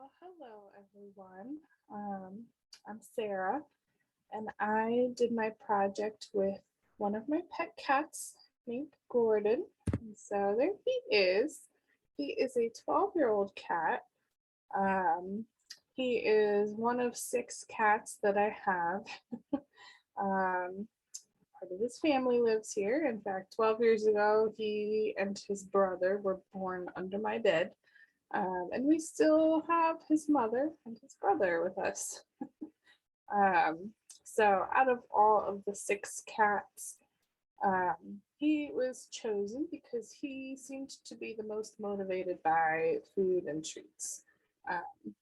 Well, hello everyone. I'm Sarah, and I did my project with one of my pet cats named Gordon. And so there he is. He is a 12-year-old cat. Um, he is one of 6 cats that I have. Part of his family lives here. In fact, 12 years ago, he and his brother were born under my bed. And we still have his mother and his brother with us. Um, so out of all of the 6 cats, he was chosen because he seemed to be the most motivated by food and treats.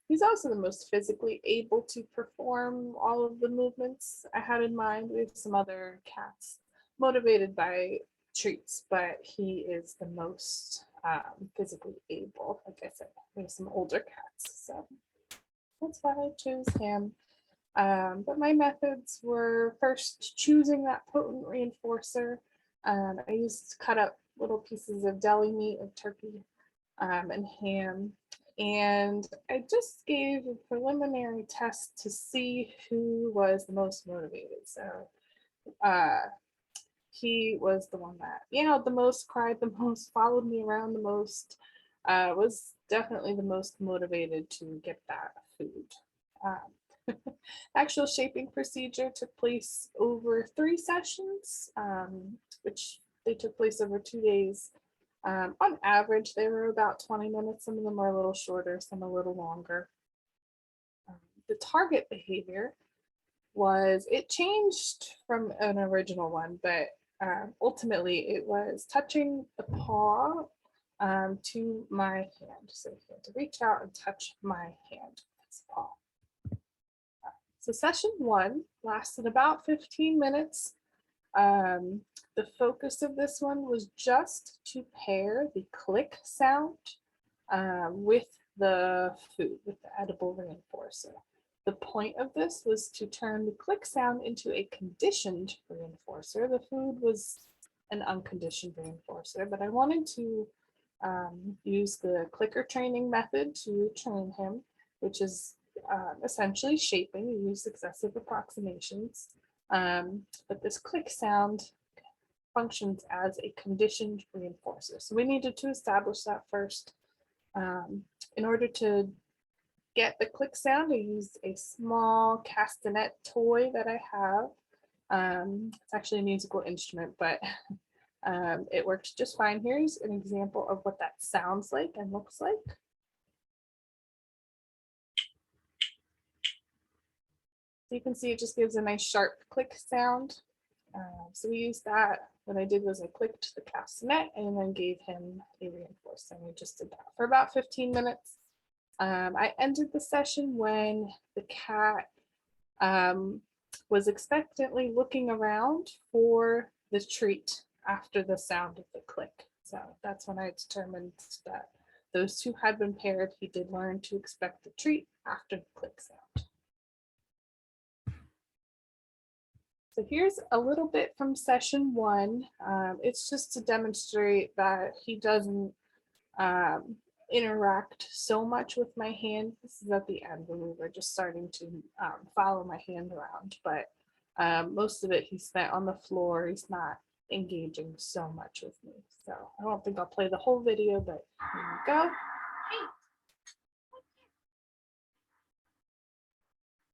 He's also the most physically able to perform all of the movements I had in mind. We have some other cats motivated by treats, but he is the most physically able. Like I said, we have some older cats, so that's why I chose him. But my methods were first choosing that potent reinforcer. I used cut up little pieces of deli meat of turkey and ham. And I just gave a preliminary test to see who was the most motivated. So uh, he was the one that meowed the most, cried the most, followed me around the most, was definitely the most motivated to get that food. Actual shaping procedure took place over 3 sessions, which they took place over 2 days. On average, they were about 20 minutes. Some of them are a little shorter, some a little longer. The target behavior was, it changed from an original one, but ultimately it was touching the paw to my hand. So he had to reach out and touch my hand with his paw. So session 1 lasted about 15 minutes. The focus of this one was just to pair the click sound with the food, with the edible reinforcer. The point of this was to turn the click sound into a conditioned reinforcer. The food was an unconditioned reinforcer, but I wanted to use the clicker training method to train him, which is essentially shaping. You use successive approximations. But this click sound functions as a conditioned reinforcer. So we needed to establish that first. In order to get the click sound, I used a small castanet toy that I have. It's actually a musical instrument, but it works just fine. Here's an example of what that sounds like and looks like. So you can see it just gives a nice sharp click sound. So we used that. What I did was I clicked the castanet and then gave him a reinforcer. And we just did that for about 15 minutes. I ended the session when the cat was expectantly looking around for the treat after the sound of the click. So that's when I determined that those 2 had been paired. He did learn to expect the treat after the click sound. So here's a little bit from session 1. It's just to demonstrate that he doesn't interact so much with my hand. This is at the end when we were just starting to follow my hand around, but most of it he spent on the floor. He's not engaging so much with me. So I don't think I'll play the whole video, but here we go.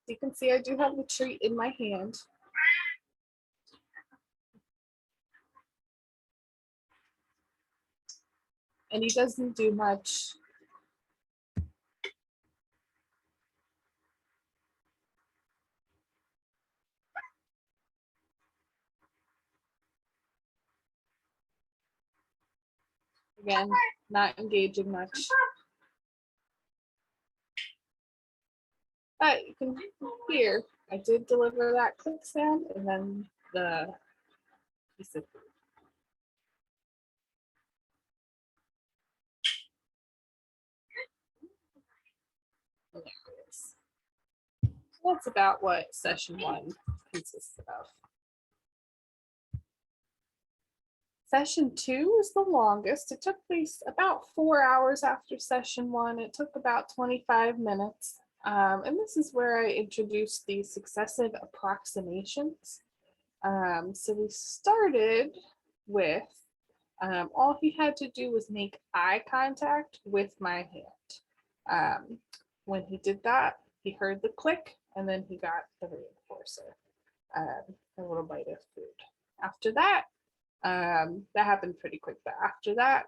You can see I do have the treat in my hand. And he doesn't do much. Again, not engaging much. But you can hear, I did deliver that click sound and then the piece of food. There it is. That's about what session 1 consists of. Session 2 was the longest. It took place about 4 hours after session 1. It took about 25 minutes. And this is where I introduced the successive approximations. So we started with all he had to do was make eye contact with my hand. When he did that, he heard the click and then he got the reinforcer, a little bite of food. After that, that happened pretty quick, but after that,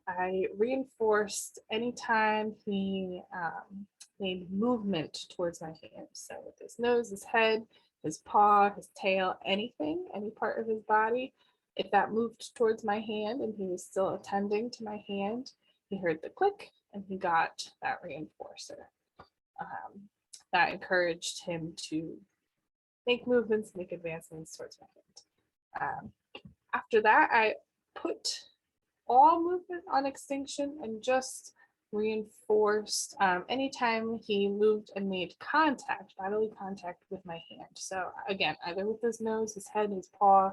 I reinforced anytime he made movement towards my hand. So with his nose, his head, his paw, his tail, anything, any part of his body, if that moved towards my hand and he was still attending to my hand, he heard the click and he got that reinforcer. That encouraged him to make movements, make advancements towards my hand. After that, I put all movement on extinction and just reinforced anytime he moved and made contact, bodily contact with my hand. So again, either with his nose, his head, his paw,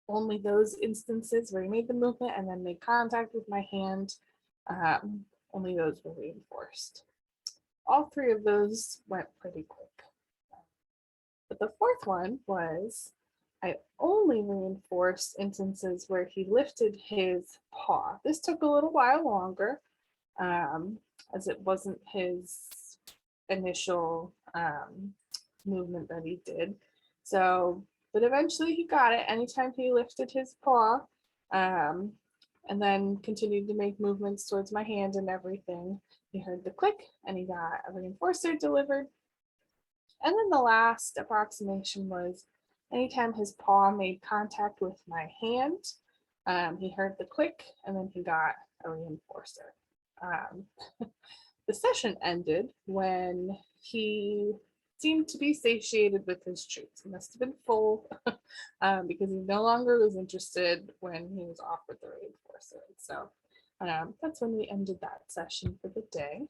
only those instances where he made the movement and then made contact with my hand, only those were reinforced. All 3 of those went pretty quick. But the 4th one was I only reinforced instances where he lifted his paw. This took a little while longer, as it wasn't his initial movement that he did. So, but eventually he got it anytime he lifted his paw, and then continued to make movements towards my hand and everything. He heard the click and he got a reinforcer delivered. And then the last approximation was anytime his paw made contact with my hand, he heard the click and then he got a reinforcer. The session ended when he seemed to be satiated with his treats. He must have been full because he no longer was interested when he was offered the reinforcer. So that's when we ended that session for the day.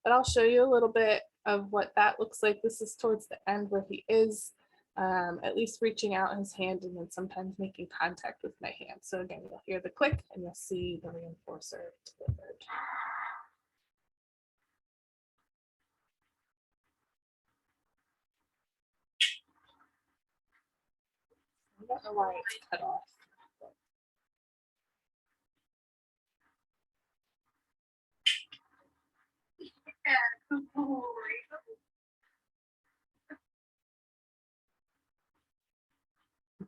But I'll show you a little bit of what that looks like. This is towards the end where he is at least reaching out his hand and then sometimes making contact with my hand. So again, you'll hear the click and you'll see the reinforcer delivered. I don't know why it's cut off.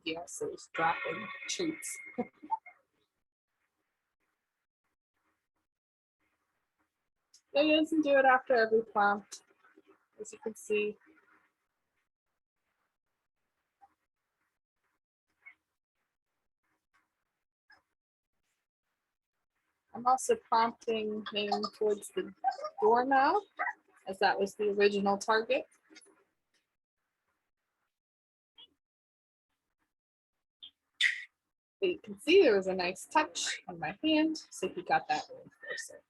He also is dropping treats. So he doesn't do it after every prompt, as you can see. I'm also prompting him towards the doorknob, as that was the original target. But you can see there was a nice touch on my hand, so he got that reinforcer.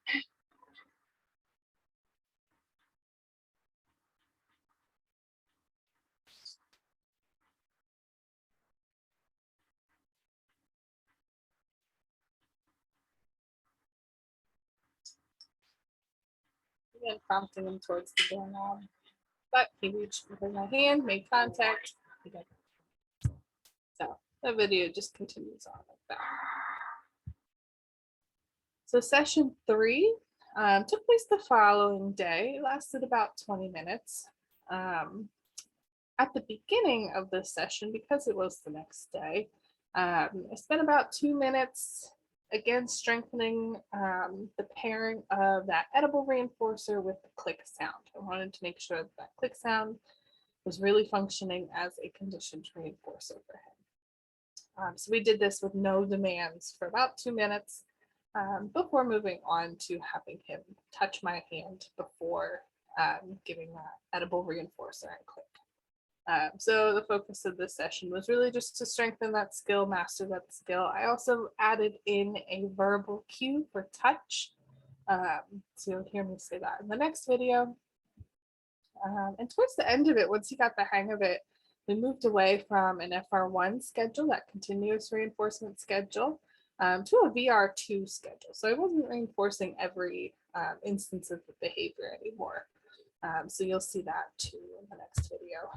Again, prompting him towards the doorknob. But he reached with my hand, made contact. So the video just continues on like that. So session 3 took place the following day. It lasted about 20 minutes. At the beginning of this session, because it was the next day, I spent about 2 minutes again strengthening the pairing of that edible reinforcer with the click sound. I wanted to make sure that click sound was really functioning as a conditioned reinforcer for him. So we did this with no demands for about 2 minutes before moving on to having him touch my hand before giving that edible reinforcer and click. So the focus of this session was really just to strengthen that skill, master that skill. I also added in a verbal cue for touch. So you'll hear me say that in the next video. And towards the end of it, once he got the hang of it, we moved away from an FR1 schedule, that continuous reinforcement schedule, to a VR2 schedule. So I wasn't reinforcing every instance of the behavior anymore. So you'll see that too in the next video.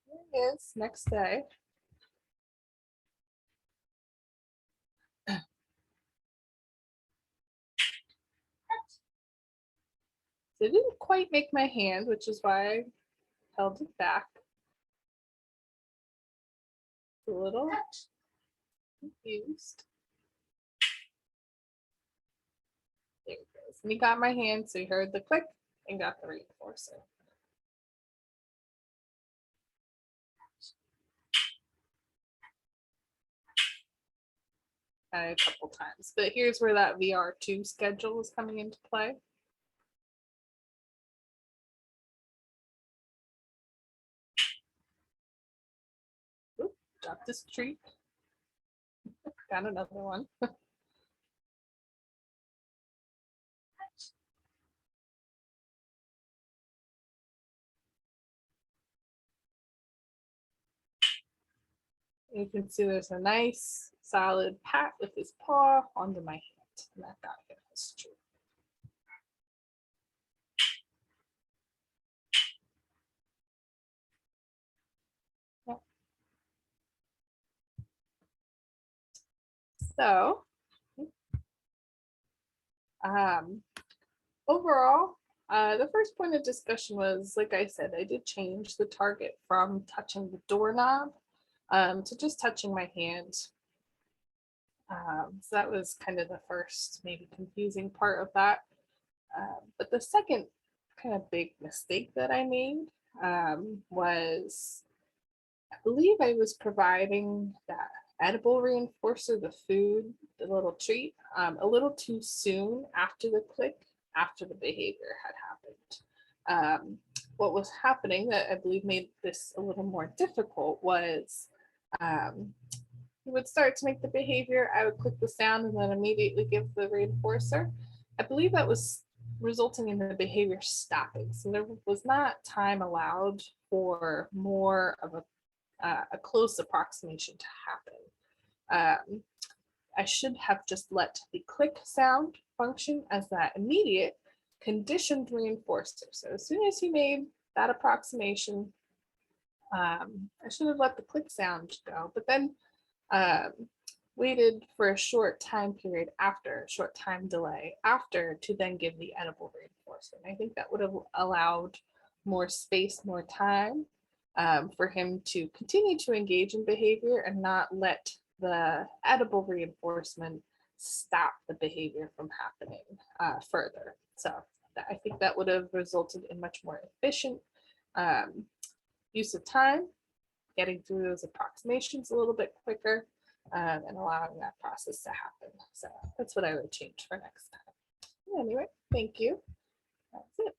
Here it is, next day. So it didn't quite make my hand, which is why I held it back. A little confused. There it goes. And he got my hand, so he heard the click and got the reinforcer. A couple times, but here's where that VR2 schedule is coming into play. Oop, dropped this treat. Got another one. You can see there's a nice solid pat with his paw onto my hand, and that got him his treat. Yep. So overall, the first point of discussion was, like I said, I did change the target from touching the doorknob to just touching my hand. So that was kind of the first maybe confusing part of that. But the second kind of big mistake that I made was, I believe I was providing that edible reinforcer, the food, the little treat, a little too soon after the click, after the behavior had happened. What was happening that I believe made this a little more difficult was he would start to make the behavior, I would click the sound and then immediately give the reinforcer. I believe that was resulting in the behavior stopping. So there was not time allowed for more of a close approximation to happen. I should have just let the click sound function as that immediate conditioned reinforcer. So as soon as he made that approximation, I should have let the click sound go, but then waited for a short time period after, short time delay after, to then give the edible reinforcement. I think that would have allowed more space, more time for him to continue to engage in behavior and not let the edible reinforcement stop the behavior from happening further. So I think that would have resulted in much more efficient use of time, getting through those approximations a little bit quicker, and allowing that process to happen. So that's what I would change for next time. Anyway, thank you. That's it.